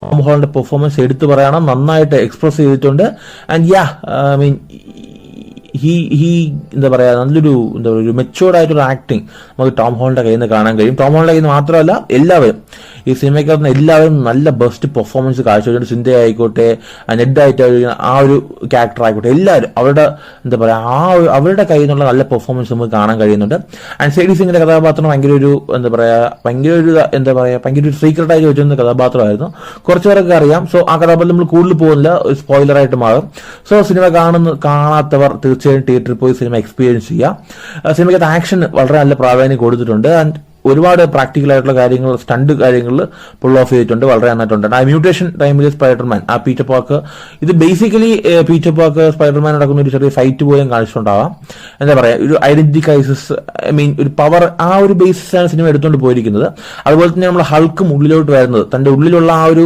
Tom ഹോളണ്ടിന്റെ performance എടുത്തു പറയണം, നന്നായിട്ട് എക്സ്പ്രസ് ചെയ്തിട്ടുണ്ട്. ആൻഡ് ഐ മീൻ ഹി എന്താ പറയുക, ഒരു മെച്ചുവേർഡ് ആയിട്ടൊരു ആക്ടിങ് നമുക്ക് ടോം ഹോളണ്ടിന്റെ കയ്യിൽ നിന്ന് കാണാൻ കഴിയും. ടോം ഹോളണ്ടിന്റെ കയ്യിൽ നിന്ന് മാത്രമല്ല, എല്ലാവരും ഈ സിനിമയ്ക്കകത്ത് എല്ലാവരും നല്ല ബെസ്റ്റ് പെർഫോമൻസ് കാഴ്ചവെച്ചിട്ടുണ്ട്. സിന്ധ ആയിക്കോട്ടെ, നെഡ് ആയിട്ട് ആ ഒരു ക്യാരക്ടർ ആയിക്കോട്ടെ, എല്ലാവരും അവരുടെ എന്താ പറയുക അവരുടെ കയ്യിൽ നിന്നുള്ള നല്ല പെർഫോമൻസ് നമുക്ക് കാണാൻ കഴിയുന്നുണ്ട്. ആൻഡ് സേഡി സിംഗിന്റെ കഥാപാത്രം ഭയങ്കര ഒരു സീക്രട്ട് ആയിട്ട് വെച്ചിരുന്ന കഥാപാത്രമായിരുന്നു. കുറച്ചു പേരൊക്കെ അറിയാം. സോ ആ കഥാപാത്രം നമ്മൾ കൂടുതൽ പോകുന്നില്ല, സ്പോയിലറായിട്ട് മാറും. സോ സിനിമ കാണാത്തവർ തീർച്ചയായും തിയേറ്ററിൽ പോയി സിനിമ എക്സ്പീരിയൻസ് ചെയ്യുക. സിനിമയ്ക്കകത്ത് ആക്ഷൻ വളരെ നല്ല പ്രാധാന്യം കൊടുത്തിട്ടുണ്ട്. ആൻഡ് ഒരുപാട് പ്രാക്ടിക്കൽ ആയിട്ടുള്ള കാര്യങ്ങൾ, സ്റ്റണ്ട് കാര്യങ്ങളിൽ പുൾ ഓഫ് ചെയ്തിട്ടുണ്ട്, വളരെ നന്നായിട്ടുണ്ട്. ആ മ്യൂട്ടേഷൻ ടൈമിൽ സ്പൈഡർമാൻ, ആ പീറ്റർ പാർക്ക്, ഇത് ബേസിക്കലി പീറ്റർ പാർക്ക് സ്പൈഡർമാൻ നടക്കുന്ന ഒരു ചെറിയ ഫൈറ്റ് പോലും കാണിച്ചിട്ടുണ്ടാവാം. എന്താ പറയുക, ഒരു ഐഡന്റിറ്റി ക്രൈസിസ്, ഐ മീൻ ഒരു പവർ, ആ ഒരു ബേസിസാണ് സിനിമ എടുത്തുകൊണ്ട് പോയിരിക്കുന്നത്. അതുപോലെ തന്നെ നമ്മൾ ഹൾക്കും ഉള്ളിലോട്ട് വരുന്നത്, തന്റെ ഉള്ളിലുള്ള ആ ഒരു